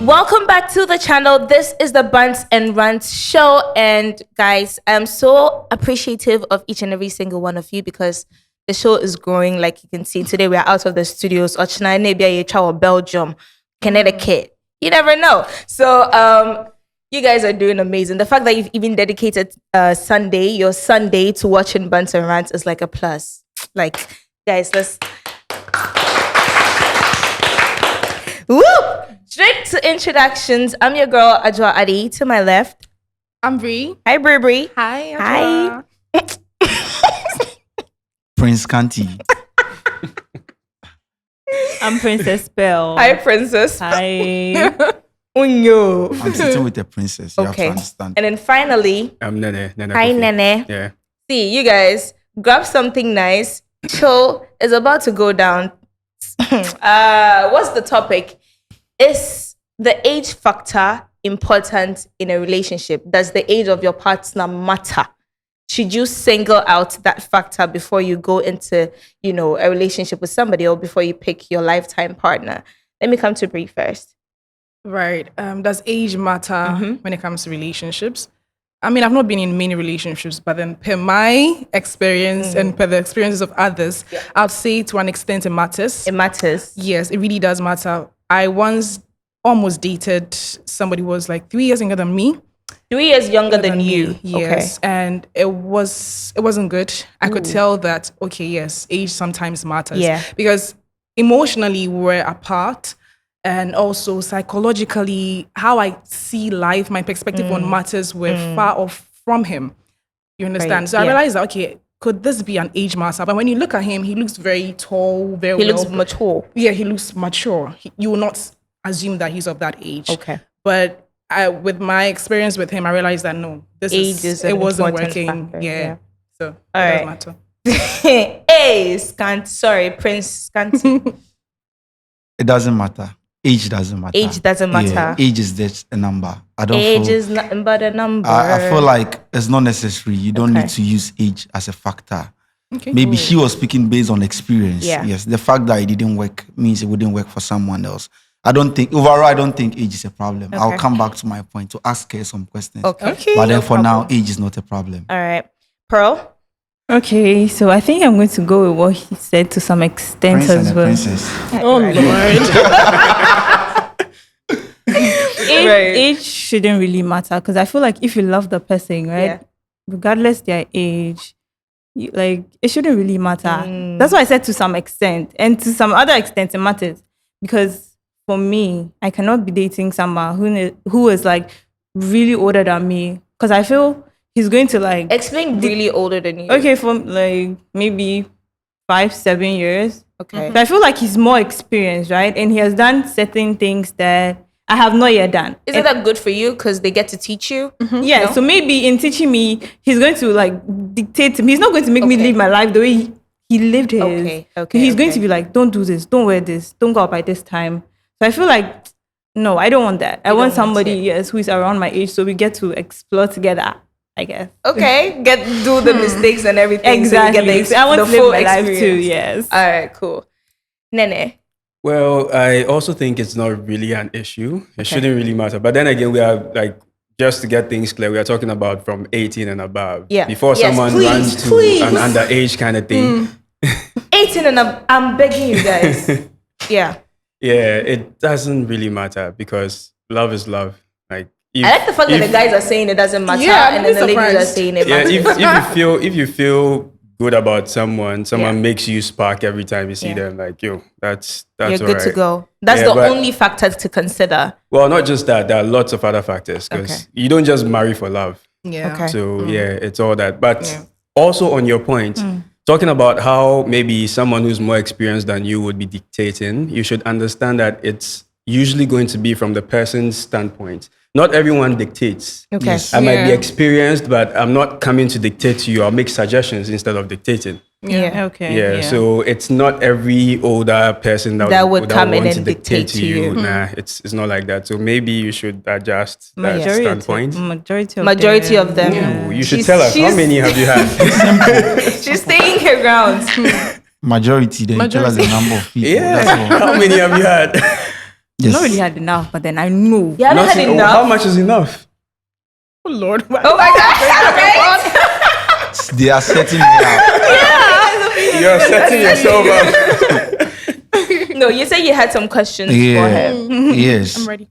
Welcome back to the channel. This is the Bunts and Rants show. And guys, I'm so appreciative of each and every single one of you because the show is growing. Like you can see today, we are out of the studios. Or Belgium, Connecticut. You never know. So you guys are doing amazing. The fact that you've even dedicated your Sunday to watching Bunts and Rants is like a plus. Like, guys, let's... Woo! Straight to introductions. I'm your girl, Ajwa Adi. To my left, I'm Bree. Hi, Bree. Hi. Prince Kanti. I'm Princess Belle. Hi, Princess. Hi. Unyo. I'm sitting with the princess. You have to Okay. understand. And then finally, I'm Nene. hi, Nene. Yeah. See, you guys, grab something nice. Show is about to go down. What's the topic? Is the age factor important in a relationship? Does the age of your partner matter? Should you single out that factor before you go into, a relationship with somebody or before you pick your lifetime partner? Let me come to Brie first. Right. Does age matter when it comes to relationships? I mean, I've not been in many relationships, but then per my experience and per the experiences of others, I'd say to an extent it matters. It matters. Yes, it really does matter. I once almost dated somebody who was like 3 years younger than me. 3 years younger than you. Me, yes. Okay. And it wasn't good. I could tell that, okay, yes, age sometimes matters. Yeah. Because emotionally we were apart. And also psychologically, how I see life, my perspective on matters were far off from him. You understand? Right. So I realized that, okay, could this be an age matter? But when you look at him, he looks very tall, He looks mature. Yeah, he looks mature. You will not assume that he's of that age. Okay. But with my experience with him, I realized that no, it wasn't working. Factor. Yeah. So it right. does matter. Hey, Prince Scanty. It doesn't matter. Age doesn't matter. Age doesn't matter. Yeah, age is just a number. Age is nothing but a number. I feel like it's not necessary. You don't Okay. need to use age as a factor. Okay. Maybe she was speaking based on experience. Yeah. Yes. The fact that it didn't work means it wouldn't work for someone else. I don't think age is a problem. Okay. I'll come back to my point to ask her some questions. Okay. But then for now, age is not a problem. All right. Pearl? Okay, so I think I'm going to go with what he said to some extent Prince and as a well. princess. Oh, Lord. Age shouldn't really matter because I feel like if you love the person, right, Yeah. regardless their age, it shouldn't really matter. That's why I said to some extent, and to some other extent it matters because for me, I cannot be dating someone who is like really older than me because I feel he's going to like Explain really older than you. okay from like maybe 5-7 years. Okay. So I feel like he's more experienced, right? And he has done certain things that I have not yet done. Isn't that good for you? Because they get to teach you? Yeah, No? so maybe in teaching me, he's going to like dictate to me. He's not going to make me Okay. live my life the way he lived his. Okay, He's going okay. to be like, don't do this, don't wear this, don't go out by this time. So I feel like, no, I don't want that. I want don't want somebody, it. yes, who is around my age so we get to explore together, I guess. Okay. Do the mistakes and everything. Exactly. So you get I want the to live full my life too, experience. yes. All right, cool. Nene? Well, I also think it's not really an issue. It shouldn't really matter. But then again, we are like, just to get things clear, we are talking about from 18 and above. Yeah. Before Yes, someone please, runs to please. an underage kind of thing. 18 and I'm begging you guys. Yeah. Yeah, it doesn't really matter because love is love. Like, I like the fact that the guys are saying it doesn't matter Yeah, and then the I'm ladies are surprised. saying it yeah, matters. if you feel good about someone Yeah. makes you spark every time you see Yeah. them. Like, that's You're all good to right. go. That's Yeah, the but- only factor to consider. Well, not just that. There are lots of other factors because Okay. you don't just marry for love. Yeah. Okay. So yeah, it's all that. But Yeah. also on your point, talking about how maybe someone who's more experienced than you would be dictating, you should understand that it's usually going to be from the person's standpoint. Not everyone dictates. Okay. Yes. I might be Yeah. experienced, but I'm not coming to dictate to you. I'll make suggestions instead of dictating. Yeah. Okay. Yeah, so it's not every older person that would come in want and to dictate to you. Nah, it's not like that. So maybe you should adjust that Majority standpoint. Majority of them. Ooh, you should She's- tell us how she's- many have you had? She's staying her ground. Majority, then tell us the number of people. That's Yeah, all. how many have you had? I've not really had enough, but then I know. You haven't had Nothing- enough. How much is enough? Oh Lord. Oh my gosh. They are setting me up. You're setting yourself up. No, you say you had some questions for Yeah. him. Yes. I'm ready.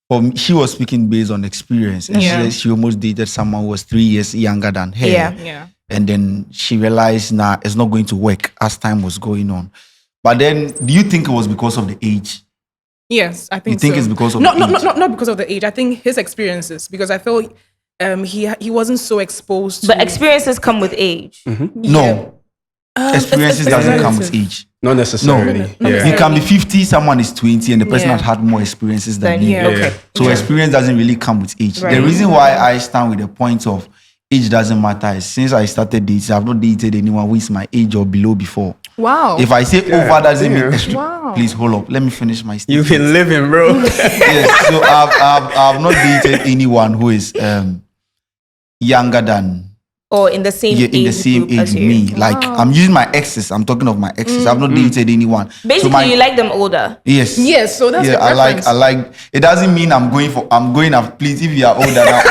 For me, she was speaking based on experience, and Yeah. she said she almost dated someone who was 3 years younger than her. Yeah. Yeah. And then she realized, nah, it's not going to work as time was going on. But then, do you think it was because of the age? Yes, I think You think so. it's because of not, the not, age? not because of the age. I think his experiences, because I felt he wasn't so exposed to But experiences come with age. No. Experiences doesn't come with experiences. age. Not necessarily. No, Yeah. You can be 50, someone is 20, and the person Yeah. has had more experiences than Then, you. Yeah. okay. So experience doesn't really come with age. Right. The reason why I stand with the point of age doesn't matter is since I started dating, I've not dated anyone who is my age or below before. Wow. If I say over doesn't mean yeah. extreme. Wow. Please hold up. Let me finish my statement. You've been living, bro. Yes. So I've not dated anyone who is younger than Or in the same age in the same group age as with you. me. Like I'm using my exes. I'm talking of my exes. I've not dated anyone. Basically, you like them older. yes. Yes, so that's yeah. the I preference. like. It doesn't mean I'm going after. Please, if you are older now,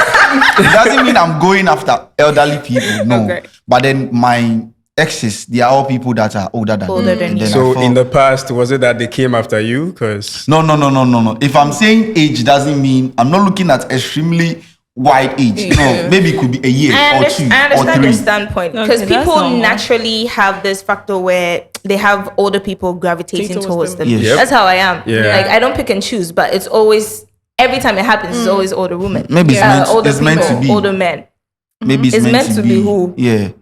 it doesn't mean I'm going after elderly people. No. Okay. But then my exes, they are all people that are older than Older me. than And you. then I So felt- in the past, was it that they came after you? Because No. If I'm saying age doesn't mean I'm not looking at extremely wide age. Yeah. No, maybe it could be a year or two I or understand three. your standpoint Okay, because that's people normal. naturally have this factor where they have older people gravitating Towards towards them. them. Yes. Yep. That's how I am. Yeah. Like I don't pick and choose, but it's always every time it happens, it's always older women. Maybe it's meant- older it's meant to people, be. older men. Maybe it's, meant to be who? Yeah.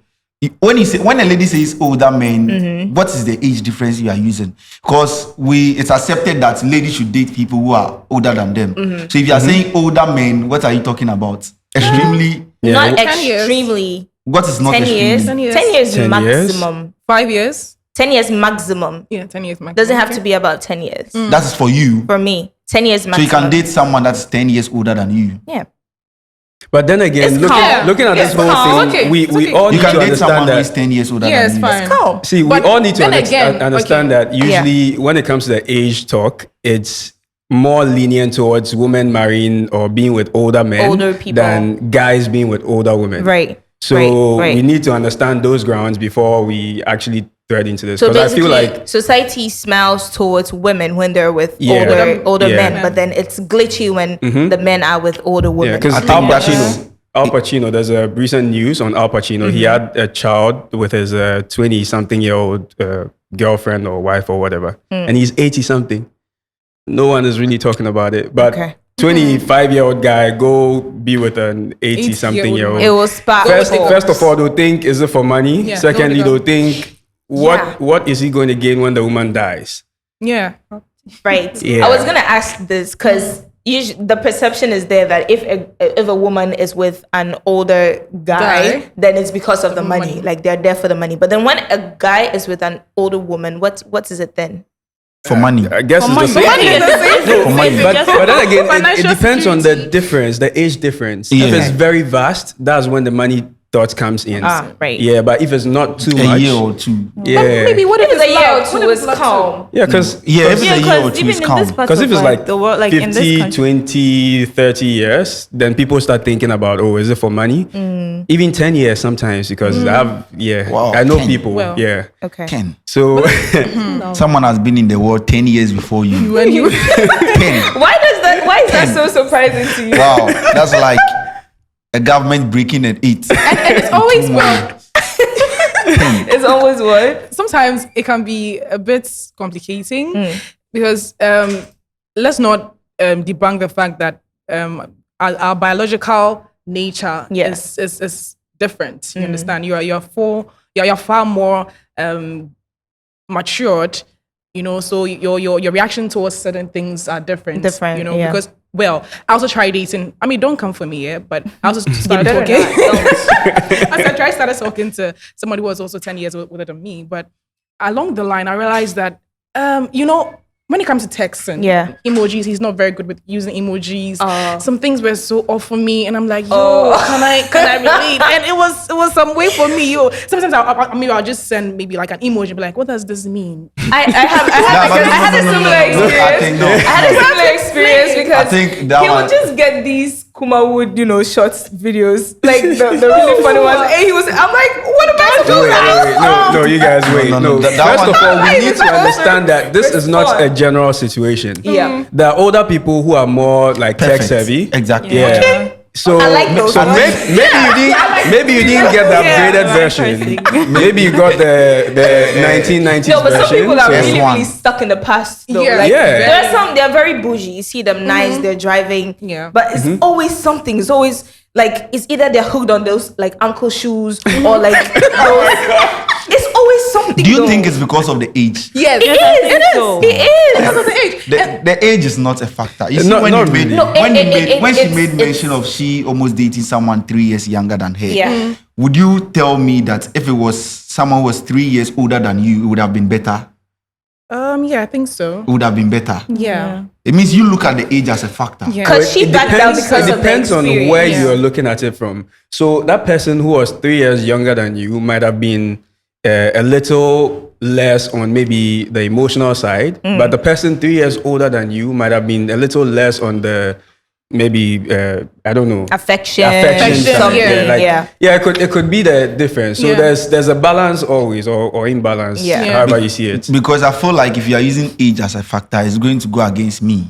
When a lady says older men, what is the age difference you are using? Because it's accepted that ladies should date people who are older than them. So if you are saying older men, what are you talking about? Extremely. Not 10 years. extremely. What is not 10 extremely? years. 10 years. 10 years 10 years? maximum. 5 years. 10 years maximum. Yeah, 10 years max. Doesn't have to be about 10 years. That is for you. For me, 10 years So maximum. you can date someone that's 10 years older than you. Yeah. But then again, It's looking, calm. looking at It's this whole calm. thing, Okay, we it's okay. all You need can to date someone understand who is that. 10 years older Yeah, than it's you. fine. Calm. See, we But all need to then again, understand that usually when it comes to the age talk, it's more lenient towards women marrying or being with older men Older people. than guys being with older women. Right. So right. we need to understand those grounds before we actually thread into this. So Because I basically, feel like society smiles towards women when they're with Yeah. older Yeah. men, but then it's glitchy when the men are with older yeah, women. because I think Al that's- Pacino, there's a recent news on Al Pacino. He had a child with his 20-something-year-old girlfriend or wife or whatever, and he's 80-something. No one is really talking about it, but Okay. 25-year-old guy go be with an 80-something-year-old. It will spark. First of all, they'll think, is it for money? Yeah, Secondly, don't they'll think, Yeah. what is he going to gain when the woman dies? Yeah. Right. Yeah. I was gonna ask this because the perception is there that if a woman is with an older guy, then it's because of the money. Like they're there for the money. But then when a guy is with an older woman, what is it then? For money. I guess it's the same. For money. But then again, it Financial depends on the security. difference, the age difference. Yeah. If it's very vast, that's when the money thought comes in. Right. Yeah, but if it's not too A much, year or two. yeah, Maybe what if If it's a it's year or love? two, What if it's love calm. yeah, because Yeah, if it's Yeah, a year or because two, even it's in calm. this part if of it's like the world, like in this 50, country, 20, 30 years, then people start thinking about, oh, is it for money? Even 10 years sometimes, because Wow, I know 10. people, Well. yeah. Okay. 10. So, Someone has been in the world 10 years before you. When you 10. Why is that so surprising to you? Wow. That's like a government breaking at 8. and it's always well. It's always what? Sometimes it can be a bit complicating because let's not debunk the fact that our biological nature Yes. is different. You understand? You're far more matured. You know, so your reaction towards certain things are different. Different, You know, yeah. because I also tried dating. I mean, don't come for me, yeah. But I also started better talking. not, I started talking to somebody who was also 10 years older than me. But along the line, I realized that, when it comes to texting, emojis, he's not very good with using emojis. Some things were so off for me, and I'm like, yo, can I relate? And it was some way for me, yo. Sometimes I'll just send maybe like an emoji, and be like, what does this mean? I had a similar experience. I had a similar experience because I think that he would just get these Kumawood, short videos, like the really funny ones. And I'm like, what am I supposed to do? No, you guys wait. No. First of all, we need to understand that this is not a general situation. Yeah. There are older people who are more like tech savvy. Exactly. Yeah. Okay. So, I like those ones. maybe you didn't get the upgraded version. Maybe you got the 1990s No, but version. some people are so- really stuck in the past though. Yeah. Like, Yeah. there are some, they're very bougie. You see them nice, they're driving. Yeah. But it's always something. It's always like, it's either they're hooked on those like ankle shoes or like those. It's always something. Do you though. think it's because of the age? Yes, It is. It is. Because of the age. The age is not a factor. You see, Not- when not you made, really. No, when she it's- made mention of she almost dating someone 3 years younger than her, Yeah. would you tell me that if it was someone who was 3 years older than you, it would have been better? Yeah, I think so. It would have been better. Yeah. It means you look at the age as a factor. Yeah. Because she It backed down depends, because it of the depends on experience. where Yeah. you're looking at it from. So that person who was 3 years younger than you might have been a little less on maybe the emotional side, but the person 3 years older than you might have been a little less on the maybe I don't know Affection, something. yeah. It could be the difference. So Yeah. there's a balance always or imbalance, Yeah. Yeah. however you see it. Because I feel like if you are using age as a factor, it's going to go against me.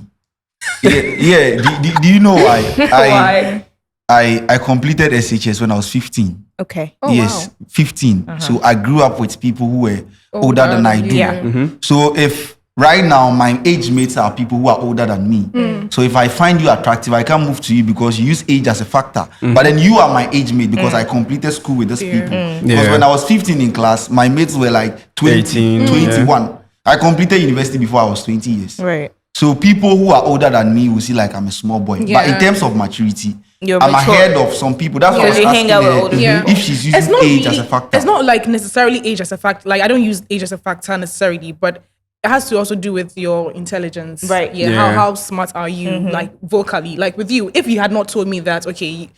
Yeah. Do you know why? Why? I completed SHS when I was 15. Okay. Oh, Yes, wow. 15. So I grew up with people who were older than I do. Yeah. So if right now my age mates are people who are older than me, so if I find you attractive, I can't move to you because you use age as a factor. But then you are my age mate because I completed school with these people. Because Yeah. when I was 15 in class, my mates were like 20, 18, 21. I completed university before I was 20 years. Right. So people who are older than me will see like I'm a small boy. But in Yeah. terms of maturity, You're I'm mature. ahead of some people. That's why I was Because you asking hang out with her older people. if she's using age as a factor. It's not like necessarily age as a factor. Like I don't use age as a factor necessarily, but it has to also do with your intelligence. Right. Yeah. Yeah. How smart are you? Like vocally. Like with you, if you had not told me that, okay,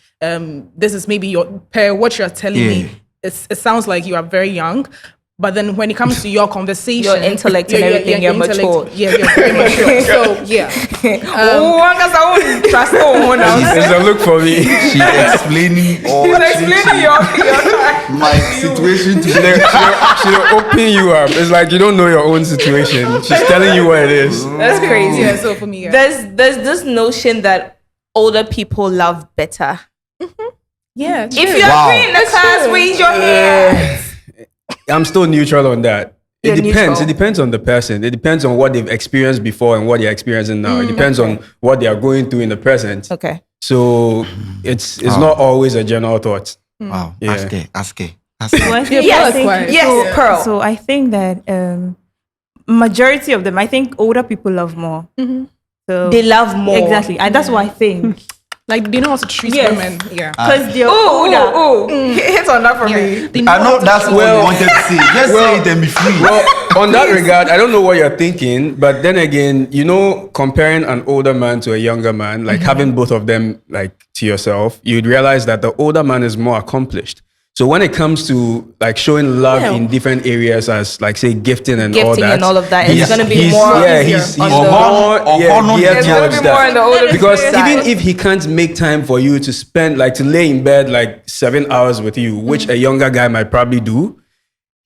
this is maybe your per what you're telling Yeah. me, it sounds like you are very young. But then when it comes to your conversation, Your intellect and everything, you're intellect- mature. Yeah, you're very mature. So yeah. Trust There's a look for me. She's explaining all my situation to She'll open you up. It's like you don't know your own situation. She's telling you what it is. That's crazy. Yeah. So for me, yeah. There's this notion that older people love better. Yeah. If true. you're Wow. free in the class, raise your hand. I'm still neutral on that. It You're depends. neutral. It depends on the person. It depends on what they've experienced before and what they're experiencing now. It depends on what they are going through in the present. Okay. So it's not always a general thought. Wow. Yeah. Ask her. So I think, Yes, I think- yes, so, Pearl. So I think that majority of them, I think older people love more. So They love more. exactly, and that's what I think. Like they know how to treat Yes. women. Yeah. Because they're Oh, older. hit on that for me. They know I how know to that's treat- what you wanted to say. Just say it and be free. Well, on that regard, I don't know what you're thinking, but then again, comparing an older man to a younger man, like having both of them like to yourself, you'd realize that the older man is more accomplished. So when it comes to like showing love Yeah. in different areas, as like say gifting and all Gifting that, and all of that, it's he's- gonna be he's- more Yeah, easier he's on more the- geared It's gonna towards be more on the older because side. even if he can't make time for you to spend like to lay in bed like 7 hours with you, which a younger guy might probably do,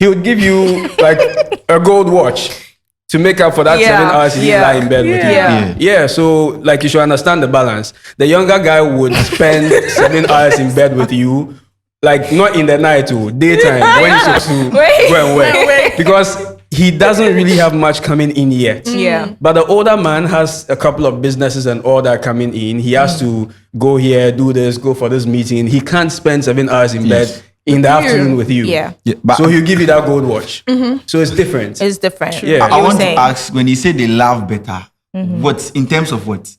he would give you like a gold watch to make up for that 7 hours he didn't lie in bed with you. Yeah, so like you should understand the balance. The younger guy would spend 7 hours in bed with you, like not in the night or daytime when you're supposed to go and work. Because he doesn't really have much coming in yet. Yeah. But the older man has a couple of businesses and all that coming in. He has to go here, do this, go for this meeting. He can't spend 7 hours in bed in the afternoon with you. Yeah. But So he'll give you that gold watch. So it's different. It's different. Yeah. I You were want saying. to ask, when you say they love better, what in terms of what?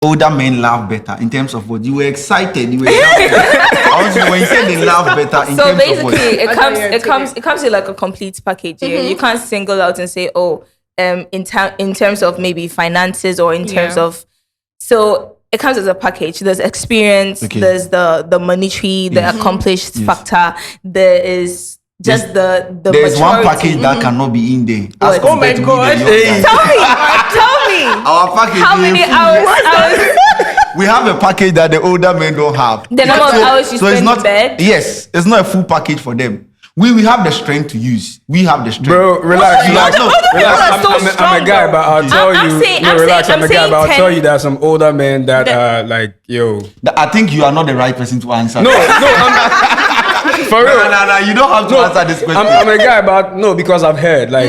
Older men love better in terms of what? You were excited. You were I want to know when you say they love better in So terms of what? basically, I know you're it comes in like a complete package. Yeah, you can't single out and say, "Oh, in terms of maybe finances or in terms of, so it comes as a package. There's experience, there's the monetary, the accomplished factor. There is just the there's maturity. one package that cannot be in there. Oh my God. Tell me. Our package. How many hours? We have a package that the older men don't have. The number of hours you spend in bed? Yes, it's not a full package for them. We have the strength to use. We have the strength. Bro, relax. Relax. I'm a guy, but I'll tell you. I'm a guy, but I'll tell you there are some older men that are like, yo. I think you are not the right person to answer. No, for real. No, you don't have to answer this question. I'm a guy, but no, because I've heard, like,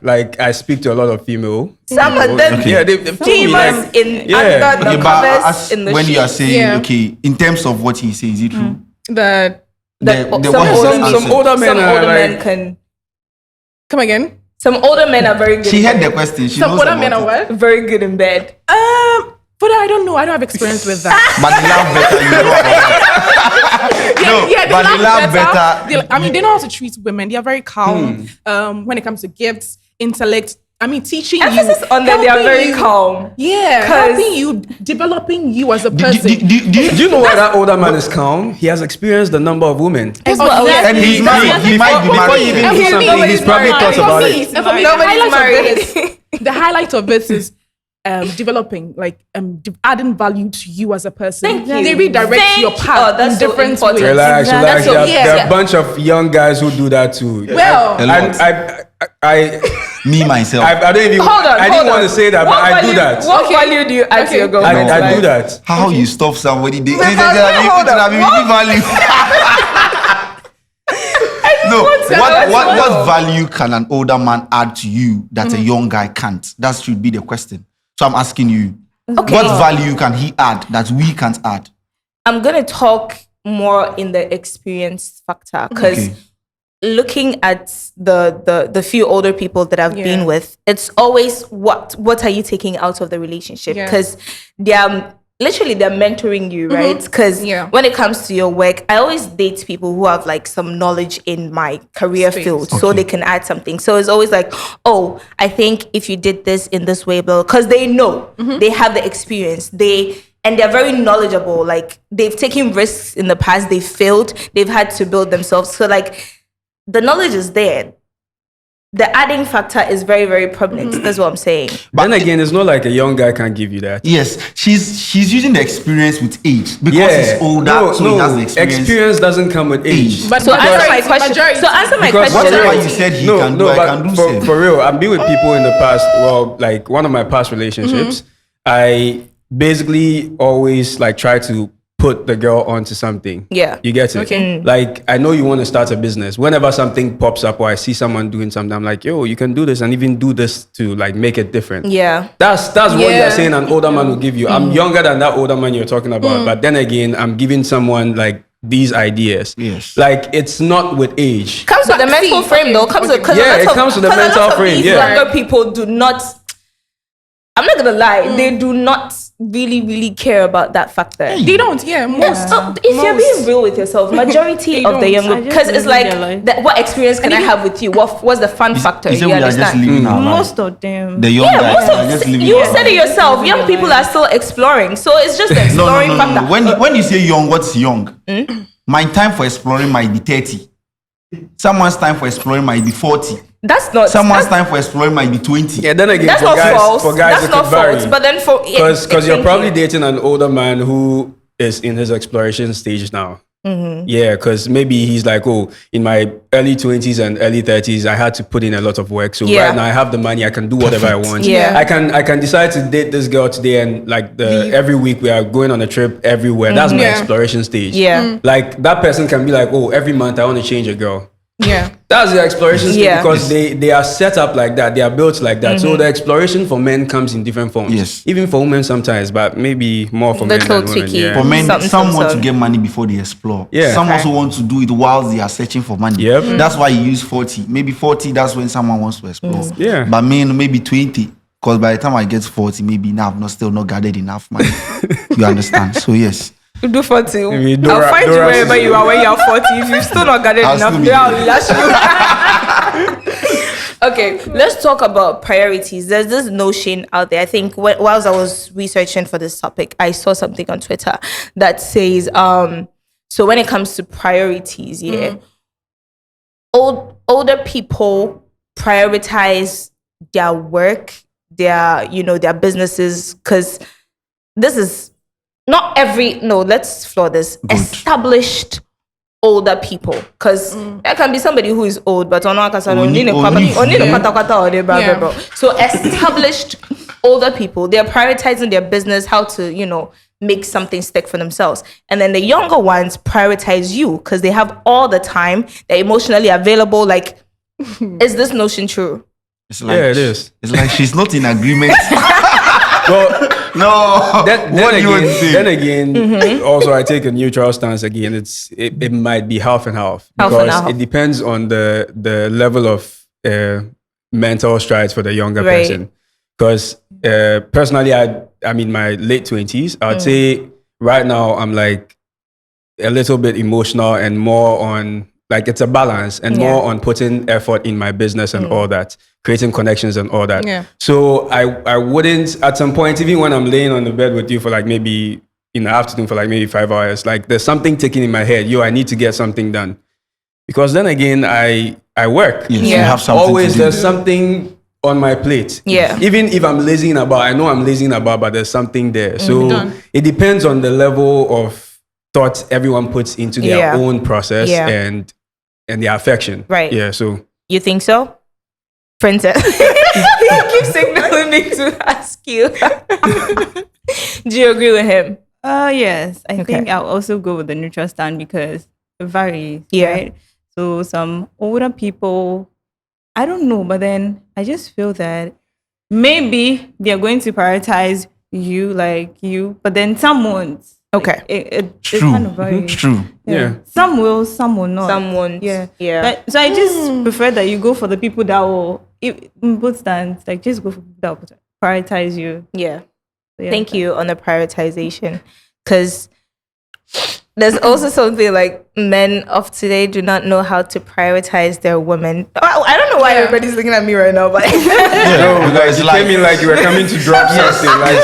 like I speak to a lot of female. Some of them, they've told me, like, under the covers in the when you are sheets. saying, okay, in terms of what he says, is it true? Some older men can. Come again? Some older men are very good. She heard the question. She Some knows older men about are it. what? very good in bed. But I don't know. I don't have experience with that. But they laugh better. You know about that. But they laugh better. I mean, they know how to treat women. They are very calm. When it comes to gifts, intellect. I mean, teaching Emphasis you. on that they are helping very you. calm. Yeah, 'Cause- helping you, developing you as a person. Do you know why that older man is calm? He has experienced the number of women. That's what I was And he's married. He might be Before married. you even do something, he's probably thought about it. And for me, the Nobody's highlight of married. this, the highlight of this is developing, like adding value to you as a person. Thank you. They redirect Thank your you. path that's in so different important. ways. Relax. That's There so- are yeah. a bunch of young guys who do that too. Well, A lot. and I Me myself. I don't even. Hold on. I didn't want to say that, but I do value- that. What value do you add to your girlfriend's I do life? that. How you stop somebody? They hold on. value. No, what value can an older man add to you that a young guy can't? That should be the question. So I'm asking you, what value can he add that we can't add? I'm gonna talk more in the experience factor because looking at the few older people that I've been with, it's always what are you taking out of the relationship? Because they're mentoring you, right? Because when it comes to your work, I always date people who have like some knowledge in my career field, so they can add something. So it's always like, oh, I think if you did this in this way, because they know, they have the experience, and they're very knowledgeable. Like they've taken risks in the past, they've failed, they've had to build themselves. So like the knowledge is there. The adding factor is very, very prominent. That's what I'm saying. But then again, it's not like a young guy can't give you that. Yes, she's using the experience with age because he's older, so he has the experience. Experience doesn't come with age. But So answer my question. So answer my Because question. Whatever you said he can do, I can do same. for real, I've been with people in the past. Well, like one of my past relationships, I basically always like try to put the girl onto something. Yeah. You get it? Okay. Like, I know you want to start a business. Whenever something pops up or I see someone doing something, I'm like, yo, you can do this and even do this to like make it different. Yeah. That's what you're saying an older man will give you. I'm younger than that older man you're talking about. But then again, I'm giving someone like these ideas. Yes. Like, it's not with age. Comes with the mental frame though. Comes with, it comes with the mental frame. These younger people do not, I'm not gonna lie, they do not really care about that factor. They don't, most. If you're being real with yourself, majority of the younger, because it's like, what experience can I have with you? What's the fun factor? You say You we are just understand? living our life. Most of them. The young guys Most are just of living you our said life. it yourself. Young people are still exploring, so it's just the exploring No. factor. When you say young, what's young? My time for exploring might be 30. Someone's time for exploring might be 40. That's not. Someone's time for exploring might be 20. Yeah, then again, That's for not guys, false. for guys That's it not could vary. false. But then for Because you're probably dating an older man who is in his exploration stage now. Yeah, because maybe he's like, oh, in my early 20s and early 30s, I had to put in a lot of work. So right now I have the money, I can do whatever I want. Yeah. I can decide to date this girl today and like every week we are going on a trip everywhere. That's my exploration stage. Yeah. Like that person can be like, oh, every month I want to change a girl. Yeah. That's the exploration stage Yeah. because they are set up like that. They are built like that. So the exploration for men comes in different forms. Yes. Even for women sometimes, but maybe more for men Little than women. tricky. Yeah. For men, Something, some want to something. get money before they explore. Yeah. Some also want to do it while they are searching for money. Yep. That's why you use 40. Maybe 40, that's when someone wants to explore. Yeah. But men, maybe 20. Because by the time I get 40, maybe now I've still not gathered enough money. You understand? So yes. You do 40. Maybe I'll Dora- find you Dora wherever is- you are when you're 40. If you've still not gathered I'll enough, still be I'll there. lash you. Okay, let's talk about priorities. There's this notion out there. I think whilst I was researching for this topic, I saw something on Twitter that says, so when it comes to priorities, older people prioritize their work, their businesses, because this is not let's floor this. Good. Established older people, because there can be somebody who is old, but so established older people, they're prioritizing their business, how to make something stick for themselves. And then the younger ones prioritize you because they have all the time, they're emotionally available. Like, is this notion true? It's like, Yeah, it is. It's like she's not in agreement. Well, No. then again, also I take a neutral stance again. It might be half and half because it depends on the level of mental strides for the younger person. Because personally, I'm in my late 20s. I'd say right now I'm like a little bit emotional and more on like it's a balance and more on putting effort in my business and all that, creating connections and all that. Yeah. So I wouldn't at some point, even when I'm laying on the bed with you for like maybe in the afternoon for like maybe 5 hours, like there's something ticking in my head. I need to get something done. Because then again, I work. Yes, you have something Always to do. there's something on my plate. Yeah. Even if I'm lazying about, I know I'm lazying about, but there's something there. So Done. it depends on the level of thought everyone puts into their own process and their affection. Right. Yeah. So You think so? Princess. He keeps signaling me to ask you. Do you agree with him? Yes. I Okay. think I'll also go with the neutral stand because it varies. Yeah. Right? So some older people, I don't know, but then I just feel that maybe they're going to prioritize you, but then some won't. Okay. It True. kind of varies. True. yeah. Some will, some will not. Some won't. Yeah. Yeah. So I just prefer that you go for the people that will, in both stands, like just go for people that will prioritize you. Yeah. So, yeah. Thank you on the prioritization. Because there's also something like men of today do not know how to prioritize their women. I don't know why everybody's looking at me right now, but Yeah, because You came in like you were coming to drop something. Like,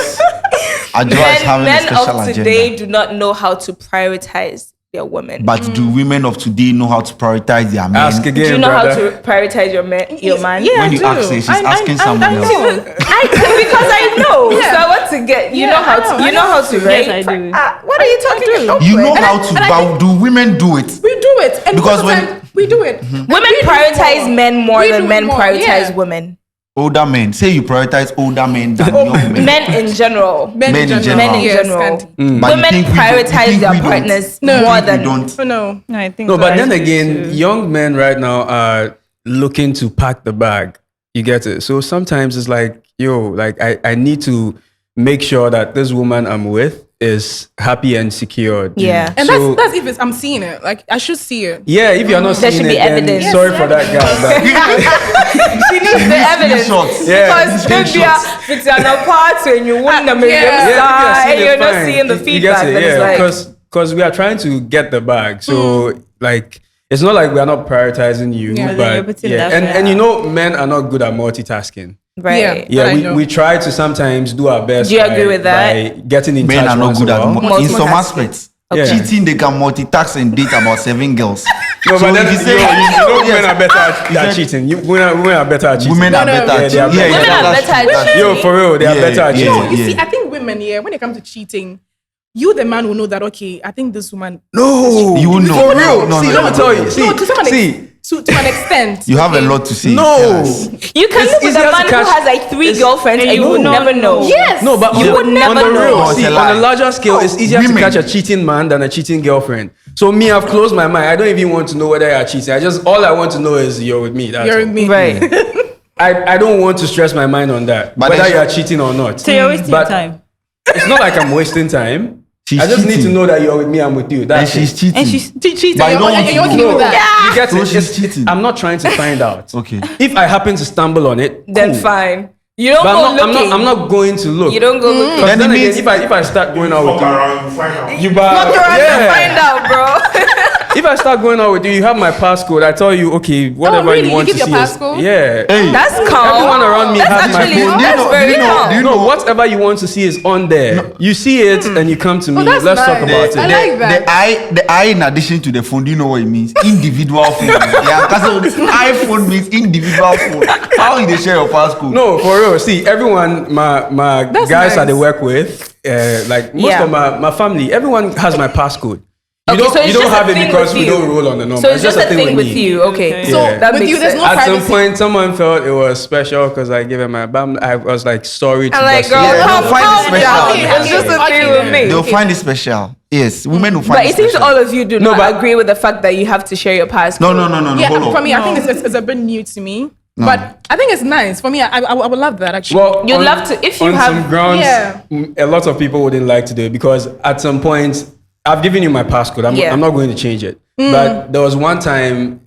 Adjoa is having a men special of agenda. today do not know how to prioritize their women. But do women of today know how to prioritize their men? ask again, do you know brother. how to prioritize your man? Yeah, When you I ask do. her, she's asking someone I else. know. Because I know. So I want to get you Yeah, know how I know. to right? Yes, I do. What are you talking about? You know how to, but do women do it? We do it. And Because most of the time, we do it. Women We do prioritize more. men more We than do men more, prioritize yeah. women. Older men. Say you prioritize older men than young men. Men in general. Men in general. Men in Yes, general. Candy. But you Women think we don't- you prioritize think their we don't? partners No. more We than don't. Oh, no. No, I think No, so. but I then think again, too. young men right now are looking to pack the bag. You get it? So sometimes it's like, I need to make sure that this woman I'm with is happy and secured. Yeah. And So- that's if I'm seeing it. Like, I should see it. Yeah, if you're not There seeing should it, be then evidence. sorry for that guy. she needs the evidence. Screenshots. Yeah. Because if you're it's an apart and you win the million Yeah. and you're not fine. seeing the You get feedback, it, then yeah, it's like because we are trying to get the bag. So like it's not like we are not prioritizing you, Yeah. But then you're but putting yeah, that and you know men are not good at multitasking. right. Yeah. I Yeah, know. we try to sometimes do our best. Do you agree with that? By getting in Men touch are not once good in a at while. in some Multitasking. aspects. Yeah. Cheating, they can multitask and date about 7 girls. No, So but then if you you say- know Yes. women are better at said- cheating. Women are better at cheating. Women are No, no, better. yeah, at they are cheating. better. Women are that's better true, at that's cheating. true. Yo, for real, they are Yeah, better at yeah. cheating. No, you see, I think women, when it comes to cheating, you, the man, will know that, okay, I think this woman. No, You will know. For real. No, See, no, let no, me tell no. you. See, No, to some see. to an extent. You have a okay? lot to say. No. Tell us. You can It's live with easier a to man who catch- has like 3 girlfriends and you you would will never not know. know. Yes. No, but You on, would never on the know. real, No, it's see, a on lie. a larger scale, it's easier Women. to catch a cheating man than a cheating girlfriend. So me, I've closed my mind. I don't even want to know whether you're cheating. All I want to know is you're with me. That's You're all. with me. Right. I don't want to stress my mind on that, But whether then you're cheating or not. So you're wasting But time. It's not like I'm wasting time. She's I just need to cheating. know that you're with me. I'm with you. And That's she's it. cheating. And she's Cheating. But I don't want And to you want to know. know that. You get So it? she's cheating. I'm not trying to find out. Okay. If I happen to stumble on it, Then cool. fine. You don't But go I'm looking. not going to look. You don't go looking. Because Then then it again, means- if I start going out with Fuck you, around, you find out. you Fuck around and yeah. find out, bro. if I start going out with you, you have my passcode. I tell you, okay, whatever really? you want You to give see. your is- passcode? Yeah. Hey. That's calm. Everyone around me has my actually, phone. that's very calm. do you No, know whatever you want to see is on there. You see it and you come to me. that's Let's talk nice. about I it. like that. the I in addition to the phone, do you know what it means? Individual phone. Yeah, because iPhone means individual phone. How will they share your passcode? No, for real. See, everyone, my That's guys that nice. they work with, like most Yeah. of my family, everyone has my passcode. You Okay, don't, so it's you don't just a have it thing because with we you. don't roll on the number. So it's just a thing with me. you. Okay. Okay. So Yeah. that With makes you, there's sense. no At some privacy. point, someone felt it was special because I gave him my bam. I was like, sorry to I'm like, bust girl, it. Yeah, calm they'll find it special. down. Okay, It's just a okay, thing okay. with me. They'll find it special. Yes, women will find But it it seems special. all of you do No, not but- agree with the fact that you have to share your passcode. No. Yeah, Hold on. for me, I think it's a bit new to me. But I think it's nice. For me, I would love that actually. Well, You'd love to- if you on have- some grounds. Yeah. A lot of people wouldn't like to do it because at some point, I've given you my passcode. Yeah. I'm not going to change it. But there was one time.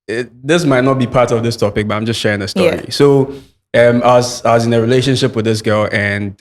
This might not be part of this topic, but I'm just sharing a story. Yeah. So, I was in a relationship with this girl, and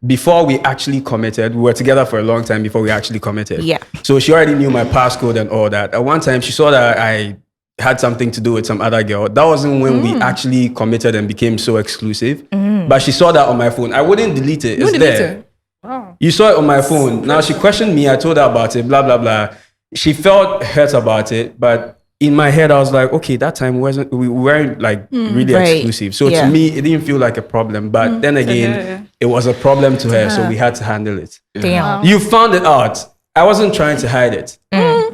before we actually committed, we were together for a long time before we actually committed. Yeah. So she already knew my passcode and all that. At one time, she saw that I had something to do with some other girl. That wasn't when we actually committed and became so exclusive. But she saw that on my phone. I wouldn't delete it. It's delete there. it? Wow. You saw it on my phone. Now she questioned me. I told her about it. Blah blah blah. She felt hurt about it, but in my head, I was like, okay, that time we weren't like really Right. exclusive. So Yeah. to me, it didn't feel like a problem. But then again, it was a problem to her, so we had to handle it. Damn. You found it out. I wasn't trying to hide it.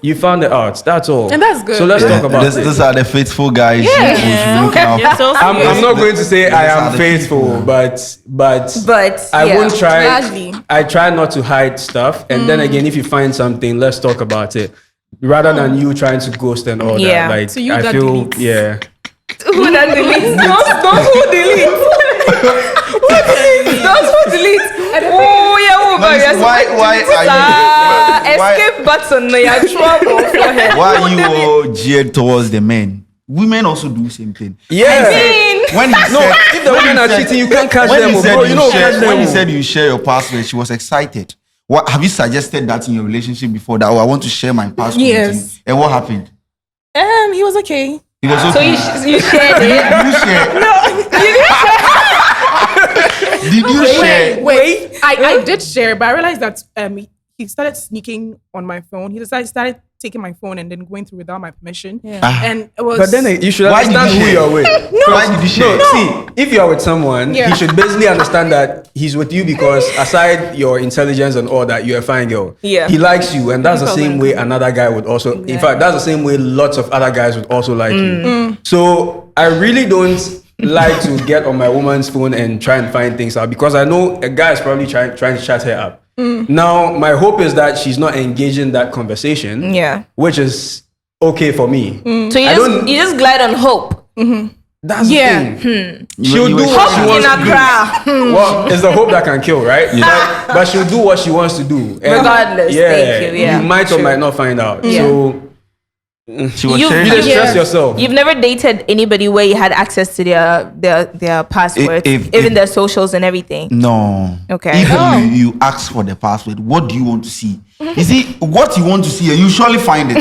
You found it out. That's all. And that's good. So let's talk about it. These are the faithful guys. who should be looking out. You're so I'm not going to say I These are am the faithful, people. but I yeah. won't try. Largely. I try not to hide stuff, and then again, if you find something, let's talk about it, rather than you trying to ghost and all Yeah. that. Like So you I that feel, deletes. yeah. Who that deletes? Those who delete. Those who delete. Oh yeah, oh No, you see, why are you escape button? No, you're trouble for her. why are you all geared towards the men? Women also do the same thing. Yeah. When he No, said, if the women are cheating, you can't catch when them, he said bro. You know, share, catch them. when he said you share your password, she was excited. What have you suggested that in your relationship before that? Oh, I want to share my password. Yes. With you. And what happened? He was okay. It was So okay. you shared it. Did you share? Did you share? Wait. I did share, but I realized that he started sneaking on my phone. He started taking my phone and then going through without my permission. Ah. And it was. But then you should Why did understand you who share? you're with. Why did you share? No, see, if you're with someone, Yeah. he should basically understand that he's with you because aside your intelligence and all that, you're a fine girl. Yeah. He likes you, and that's the same way another guy would also. In fact, that's the same way lots of other guys would also like you. So I really don't like to get on my woman's phone and try and find things out because I know a guy is probably trying to chat her up. Now, my hope is that she's not engaging that conversation. Yeah. Which is okay for me. So you just glide on hope. That's the thing. She'll You do were what she shy. wants In to do. Accra. Well, it's the hope that can kill, right? But she'll do what she wants to do. And Regardless, thank you, yeah, You might or true. might not find out. Yeah. So She was You- sharing. you just Yeah. stress yourself. You've never dated anybody where you had access to their passwords, If- even their socials and everything. No. Okay. If you ask for the password, what do you want to see? You see, what you want to see, you surely find it.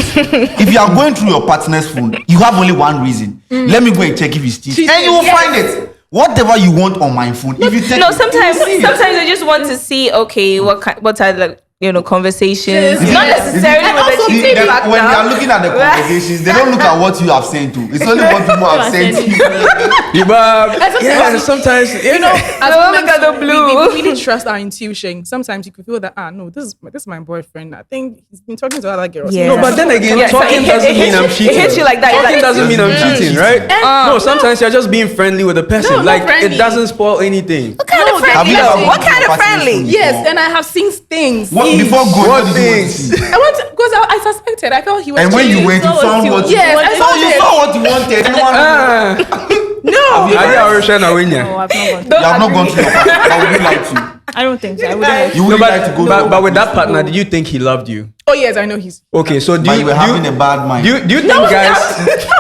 If you are going through your partner's phone, you have only one reason. Let me go and check if he's cheating. And you will find it. Whatever you want on my phone, if you take No, it, sometimes you will see it. I just want to see, okay, what are the conversations? Not necessarily And with also the See, cheating when factor. they are looking at the conversations, they don't look at what you have sent to. It's only what people have sent to you. Yeah, sometimes you know, as Oh, women, look at the blue. we really trust our intuition. Sometimes you could feel that, no, this is my boyfriend. I think he's been talking to other girls. Yeah. No, but then again, Yeah, so talking it doesn't hits mean you- I'm it cheating. hits you like that, Talking like- doesn't mean I'm Mm. cheating, right? No, sometimes you're just being friendly with the person. No, not like friendly. it doesn't spoil anything. What kind of Have friendly? you ever What gone to kind your of partner's friendly? phone Yes, before? and I have seen things. What, before going, What what did you want to things? see? I want because I suspected. I felt he was. And when you cheating. went, you found what you Yes, I wanted. saw So you it. saw what you wanted. You want- No. Are you already showing a No, winner? I've not gone. You have not gone to your partner. How would you like to? I don't think so. I wouldn't. You No, would like to go. but with that partner, did you think he loved you? Oh yes, I know he's. Okay, so do But you, you were having a bad mind. do you think guys?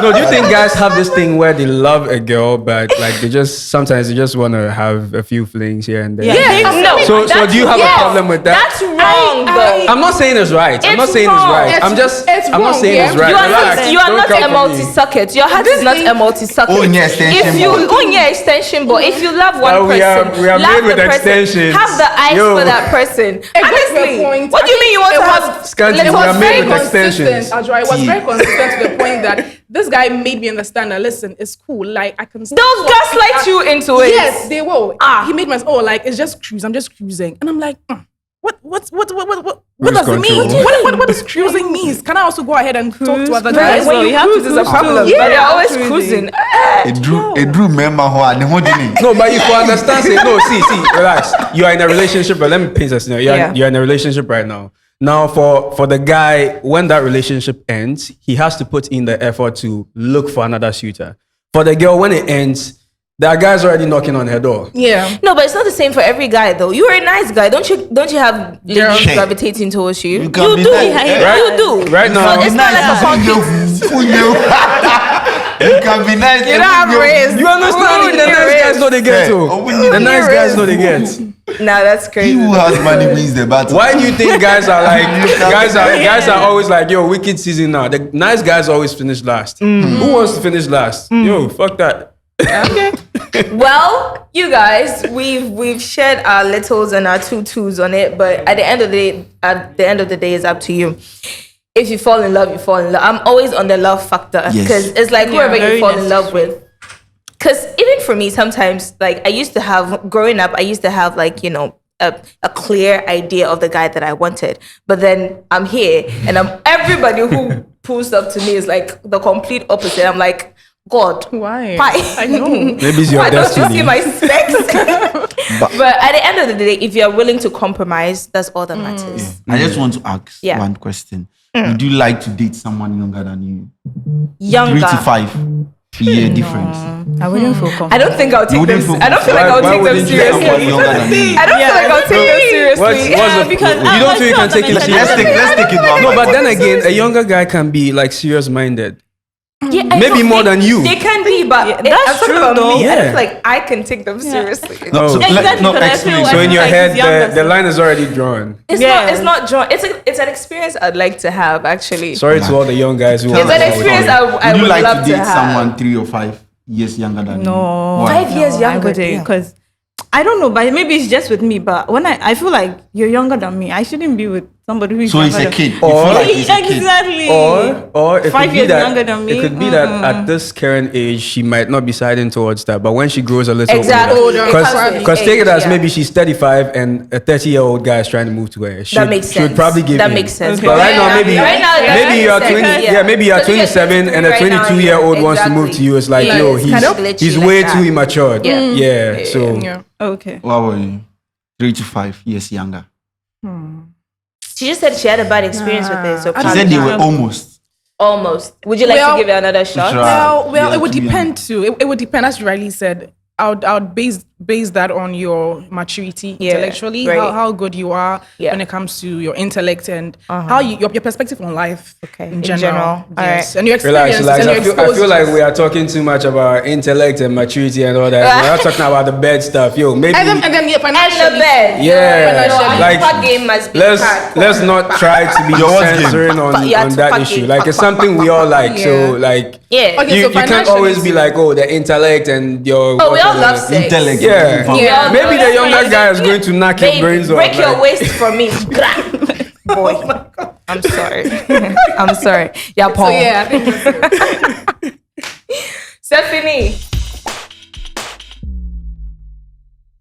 No, do you think guys have this thing where they love a girl, but like they just sometimes they just want to have a few flings here and there? Yeah. No. So do you have a problem with that? That's wrong, though. I'm not saying it's right. I'm not It's saying it's wrong. right. I'm not wrong, saying yeah. it's right. You are Relax. not, you are Don't not come a for me. multi-socket. Your heart is not a multi-socket. Own your extension If you board. own your extension board, if you love one we are- person, we are love made with the person, extensions. have the eyes Yo. for that person. A good Honestly, point. what do you mean you want It to was- have? Scanty, little we are made things? with extensions. Ajwa, it was very consistent to the point that this guy made me understand that listen, it's cool. Like I can. They'll gaslight you into it. Yes, they will. He made me like it's just cruise. I'm just cruising, and I'm like, what does it mean? control. What does cruising means? Can I also go ahead and talk to other Cruise, guys? well, you have to Cruise is do a problem, too. but they're always Cruising. cruising. It drew member who are the whole thing. No, but you can understand. Say, no, see, relax. You are in a relationship, but let me paint a scenario. You're in a relationship right now. Now, for the guy, when that relationship ends, he has to put in the effort to look for another suitor. For the girl, when it ends, that guy's already knocking on her door. Yeah. No, but it's not the same for every guy, though. You're a nice guy, don't you have ladies Check. gravitating towards you? You can be do. nice. Right? You do. Right now, It's not like a concrete. You can be nice. You don't have race. you understand? The nice guys know they get to. Yeah. The nice guys know they get. Nah, that's He crazy. who has money wins the battle. Why do you think guys are like guys are always like, yo, wicked season now? The nice guys always finish last. Who wants to finish last? Yo, fuck that. Well, you guys, we've shared our littles and our two-twos on it, but at the end of the day, it's up to you. If you fall in love, you fall in love. I'm always on the love factor because it's like whoever you very fall in love with. Because even for me, sometimes like growing up, I used to have like, you know, a clear idea of the guy that I wanted. But then I'm here and everybody who pulls up to me is like the complete opposite. I'm like, God, Why? I know. Maybe it's your Why don't you destiny. see my specs? But at the end of the day, if you're willing to compromise, that's all that matters. I just want to ask Yeah. one question. Would you like to date someone younger than you? Younger. 3 to 5 year difference. I wouldn't feel comfortable. I don't think I'll take wouldn't them. feel I don't feel like Why I'll take them wouldn't you date someone seriously. younger than you? I don't feel like I'll take them seriously. What's the, because you don't feel you can take it Let's seriously? Let's take it one. No, but then again, a younger guy can be like serious minded. Yeah, I Maybe know, more than you. They can be, but Yeah, I'm that's talking true, about though. me. I Yeah. don't feel like I can take them seriously. No, so Exactly, no, but I explain. feel So in your like head, he's younger, the so- line is already drawn. It's Yeah. not drawn. It's an experience I'd like to have actually. Sorry to all the young guys who It's want an to experience I Would you would like love to date have. someone 3 or 5 years younger than you? No. Why? 5 years I younger. wouldn't, because I don't know, but maybe it's just with me. But when I feel like you're younger than me, I shouldn't be with somebody who is So younger he's a than kid. You Or- feel like he's a kid. Exactly. Or it 5 could be years that younger than me. it could be that at this current age she might not be siding towards that, but when she grows a little Exactly. Older. because take it Age, as yeah. maybe she's 35 and a 30-year-old guy is trying to move to her. She makes She would sense. probably give That in. makes sense. But right now, Yeah. maybe Right now, that maybe makes you're sense. 20, Yeah. yeah, maybe you're Because you're 27 and a 23 right now, 22-year-old yeah, wants to move to you. It's like, Yeah, yo, it's kind of glitchy he's like way that. too immature. Yeah. Yeah. So Yeah. Okay. What were you? 3 to 5 years younger. She just said she had a bad experience with it. So She said they were almost. almost. Would you like Well, to give it another shot? Try. Well, Yeah, it would to be depend too. It would depend, as you rightly said. I would base that on your maturity Yeah, intellectually, right. how good you are Yeah. when it comes to your intellect and how your perspective on life Okay, in in general. general. All Yes. right. And your relax, experience relax. and your I feel exposure. like we are talking too much about intellect and maturity and all that. We're not talking about the bed stuff. Yo, maybe and then yeah, And the financially. bed. Yeah, No, like our game must be let's hard. let's not try to be Your what game? censoring on Yeah, on that fuck issue. it. Like it's something we all like. So Yeah. like Yeah. Okay, you so can't always be financially- like, oh, the intellect and your Oh, we all whatever. love sex. Intellect. Yeah. Yeah. Maybe the That's younger fine. guy is going to knock your Babe, brains off. break your like- waist for me. Boy, I'm sorry. I'm sorry. Yeah, Paul. So yeah, I think that's it. Stephanie,